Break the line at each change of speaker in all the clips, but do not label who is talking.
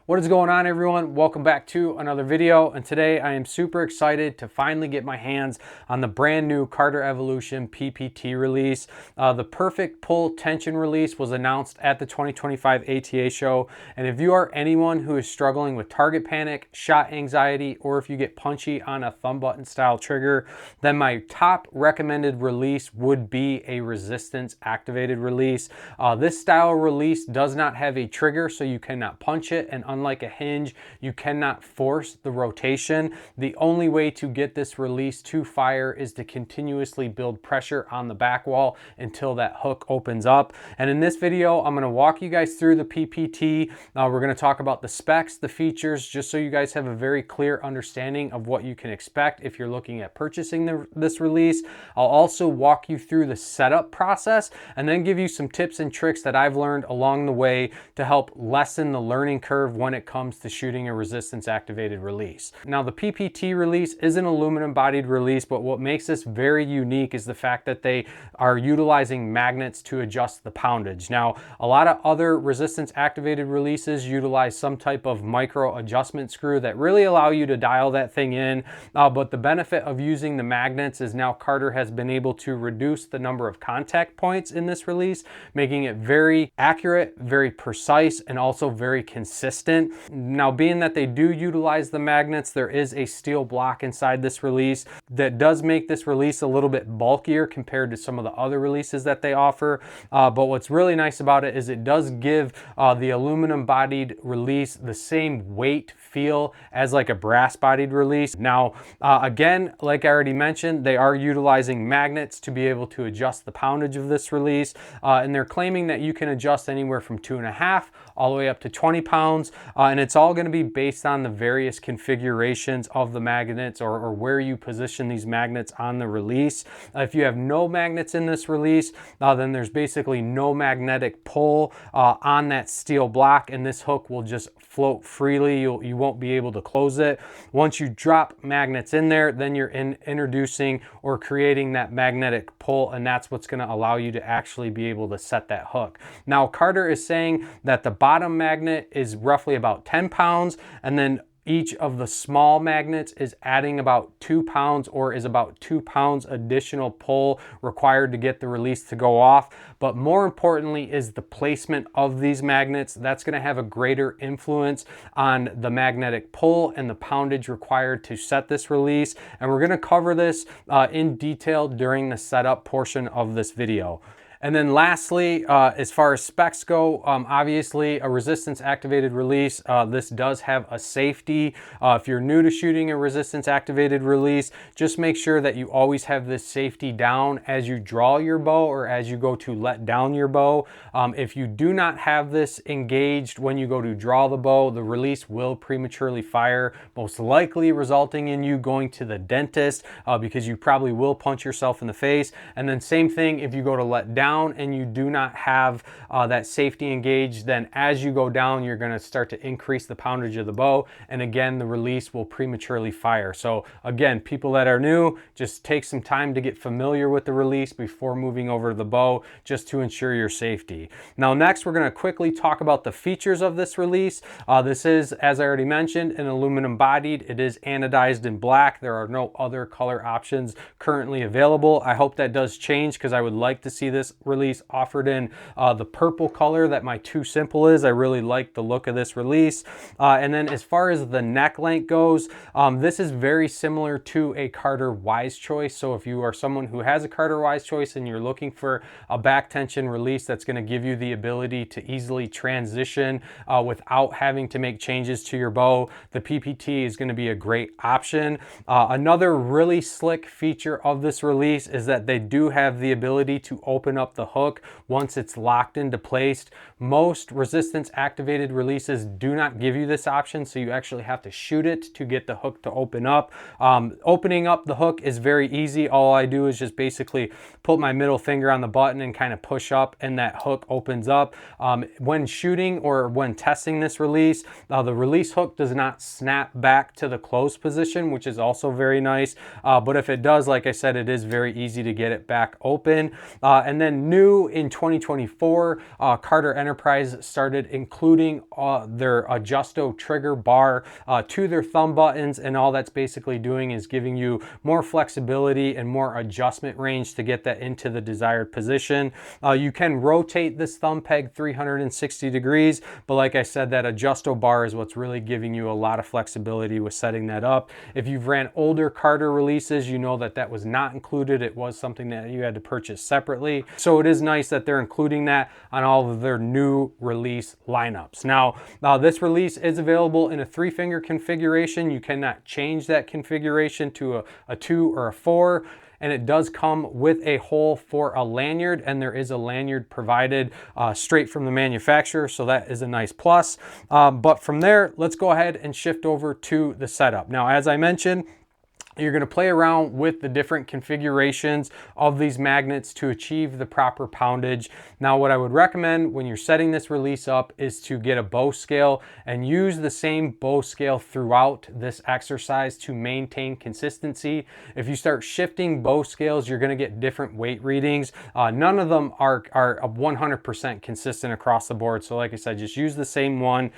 What is going on, everyone? Welcome back to another video, and today I am super excited to finally get my hands on the brand new Carter Evolution PPT release. The Perfect Pull Tension release was announced at the 2025 ATA show, and if you are anyone who is struggling with target panic, shot anxiety, or if you get punchy on a thumb button style trigger, then my top recommended release would be a resistance activated release. This style release does not have a trigger, so you cannot punch it, and unlike a hinge, you cannot force the rotation. The only way to get this release to fire is to continuously build pressure on the back wall until that hook opens up. And in this video, I'm going to walk you guys through the PPT. We're going to talk about the specs, the features, just so you guys have a very clear understanding of what you can expect if you're looking at purchasing this release. I'll also walk you through the setup process and then give you some tips and tricks that I've learned along the way to help lessen the learning curve when it comes to shooting a resistance activated release. Now, the PPT release is an aluminum bodied release, but what makes this very unique is the fact that they are utilizing magnets to adjust the poundage. Now, a lot of other resistance activated releases utilize some type of micro adjustment screw that really allow you to dial that thing in, but the benefit of using the magnets is now Carter has been able to reduce the number of contact points in this release, making it very accurate, very precise, and also very consistent. Now, being that they do utilize the magnets, there is a steel block inside this release that does make this release a little bit bulkier compared to some of the other releases that they offer. But what's really nice about it is it does give the aluminum bodied release the same weight feel as like a brass bodied release. Now, again, like I already mentioned, they are utilizing magnets to be able to adjust the poundage of this release. And they're claiming that you can adjust anywhere from 2.5 all the way up to 20 pounds. And it's all going to be based on the various configurations of the magnets or where you position these magnets on the release. If you have no magnets in this release, then there's basically no magnetic pull on that steel block, and this hook will just float freely. You won't be able to close it. Once you drop magnets in there, then you're introducing or creating that magnetic pull, and that's what's going to allow you to actually be able to set that hook. Now, Carter is saying that the bottom magnet is roughly about 10 pounds, and then each of the small magnets is adding about 2 pounds, or is about 2 pounds additional pull required to get the release to go off. But more importantly is the placement of these magnets. That's going to have a greater influence on the magnetic pull and the poundage required to set this release. And we're going to cover this in detail during the setup portion of this video. And then lastly, as far as specs go, obviously a resistance activated release, this does have a safety. If you're new to shooting a resistance activated release, just make sure that you always have this safety down as you draw your bow or as you go to let down your bow. If you do not have this engaged when you go to draw the bow, the release will prematurely fire, most likely resulting in you going to the dentist because you probably will punch yourself in the face. And then same thing if you go to let down and you do not have that safety engaged, then as you go down, you're going to start to increase the poundage of the bow, and again, the release will prematurely fire. So again, people that are new, just take some time to get familiar with the release before moving over to the bow, just to ensure your safety. Now, next, we're going to quickly talk about the features of this release. This is, as I already mentioned, an aluminum bodied. It is anodized in black. There are no other color options currently available. I hope that does change, because I would like to see this release offered in the purple color that my Too Simple is. I really like the look of this release. And then as far as the neck length goes, this is very similar to a Carter Wise Choice. So if you are someone who has a Carter Wise Choice and you're looking for a back tension release that's going to give you the ability to easily transition without having to make changes to your bow, the PPT is going to be a great option. Another really slick feature of this release is that they do have the ability to open up the hook once it's locked into place. Most resistance activated releases do not give you this option, so you actually have to shoot it to get the hook to open up. Opening up the hook is very easy. All I do is just basically put my middle finger on the button and kind of push up, and that hook opens up. When shooting or when testing this release, the release hook does not snap back to the closed position, which is also very nice. But if it does, like I said, it is very easy to get it back open. And then then new in 2024, Carter Enterprise started including their Adjusto trigger bar to their thumb buttons, and all that's basically doing is giving you more flexibility and more adjustment range to get that into the desired position. You can rotate this thumb peg 360 degrees, but like I said, that Adjusto bar is what's really giving you a lot of flexibility with setting that up. If you've ran older Carter releases, you know that that was not included. It was something that you had to purchase separately. So it is nice that they're including that on all of their new release lineups. Now, this release is available in a 3-finger configuration. You cannot change that configuration to a 2 or a 4. And it does come with a hole for a lanyard, and there is a lanyard provided straight from the manufacturer, so that is a nice plus. But from there, let's go ahead and shift over to the setup. Now, as I mentioned, you're going to play around with the different configurations of these magnets to achieve the proper poundage. Now, what I would recommend when you're setting this release up is to get a bow scale and use the same bow scale throughout this exercise to maintain consistency. If you start shifting bow scales, you're going to get different weight readings. None of them are 100% consistent across the board. So like I said, just use the same one.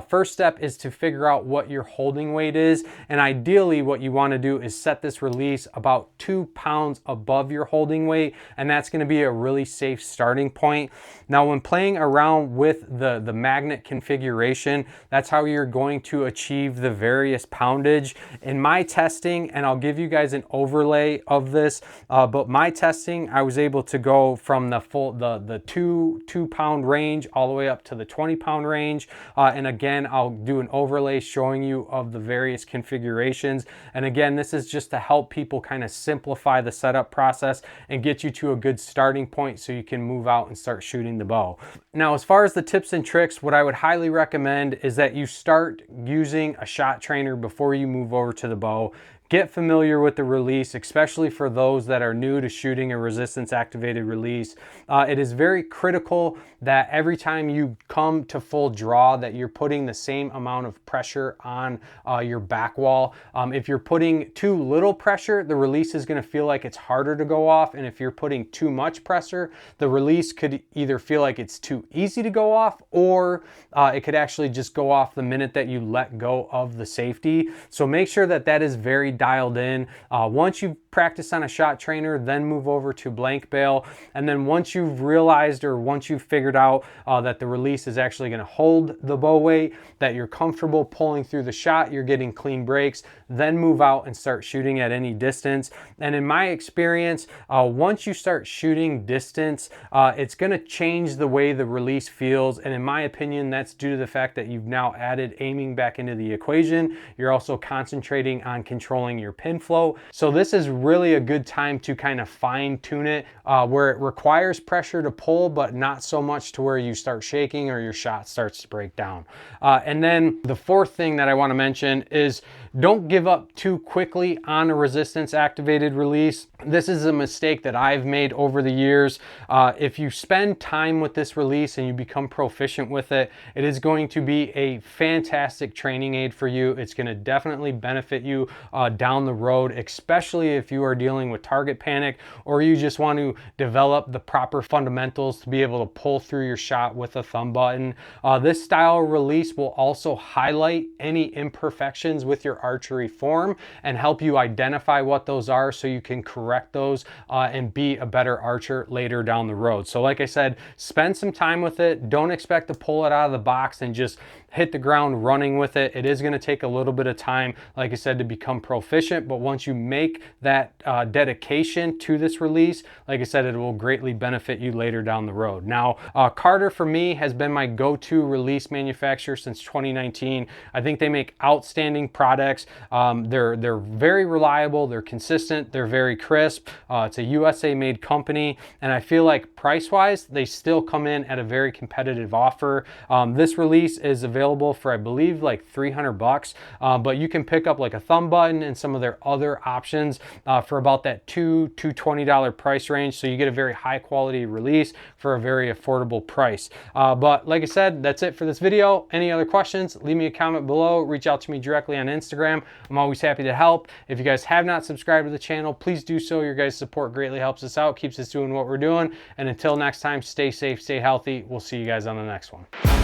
First step is to figure out what your holding weight is. And ideally, what you want to do is set this release about 2 pounds above your holding weight, and that's going to be a really safe starting point. Now, when playing around with the magnet configuration, that's how you're going to achieve the various poundage. In my testing, and I'll give you guys an overlay of this, but my testing, I was able to go from the 2 pound range all the way up to the 20 pound range. And again, I'll do an overlay showing you of the various configurations. And again, this is just to help people kind of simplify the setup process and get you to a good starting point so you can move out and start shooting the bow. Now, as far as the tips and tricks, what I would highly recommend is that you start using a shot trainer before you move over to the bow. Get familiar with the release, especially for those that are new to shooting a resistance activated release. It is very critical that every time you come to full draw that you're putting the same amount of pressure on your back wall. If you're putting too little pressure, the release is going to feel like it's harder to go off. And if you're putting too much pressure, the release could either feel like it's too easy to go off, or it could actually just go off the minute that you let go of the safety. So make sure that that is very dialed in. Once you've practiced on a shot trainer, then move over to blank bail. And then once you've realized, or once you've figured out that the release is actually going to hold the bow weight, that you're comfortable pulling through the shot, you're getting clean breaks, then move out and start shooting at any distance. And in my experience, once you start shooting distance, it's going to change the way the release feels. And in my opinion, that's due to the fact that you've now added aiming back into the equation. You're also concentrating on controlling your pin flow. So this is really a good time to kind of fine tune it where it requires pressure to pull, but not so much to where you start shaking or your shot starts to break down. And then the fourth thing that I want to mention is don't give up too quickly on a resistance activated release. This is a mistake that I've made over the years. If you spend time with this release and you become proficient with it, it is going to be a fantastic training aid for you. It's going to definitely benefit you down the road, especially if you are dealing with target panic, or you just want to develop the proper fundamentals to be able to pull through your shot with a thumb button. This style release will also highlight any imperfections with your archery form and help you identify what those are so you can correct those and be a better archer later down the road. So like I said, spend some time with it. Don't expect to pull it out of the box and just hit the ground running with it. It is going to take a little bit of time, like I said, to become proficient, but once you make that dedication to this release, like I said, it will greatly benefit you later down the road. Now, Carter for me has been my go-to release manufacturer since 2019. I think they make outstanding products. They're very reliable, they're consistent, they're very crisp. It's a USA made company, and I feel like price-wise, they still come in at a very competitive offer. This release is available available for, I believe, like 300 bucks, but you can pick up like a thumb button and some of their other options for about that $220 price range. So you get a very high quality release for a very affordable price. But like I said, that's it for this video. Any other questions, leave me a comment below, reach out to me directly on Instagram. I'm always happy to help. If you guys have not subscribed to the channel, please do so. Your guys' support greatly helps us out, keeps us doing what we're doing. And until next time, stay safe, stay healthy. We'll see you guys on the next one.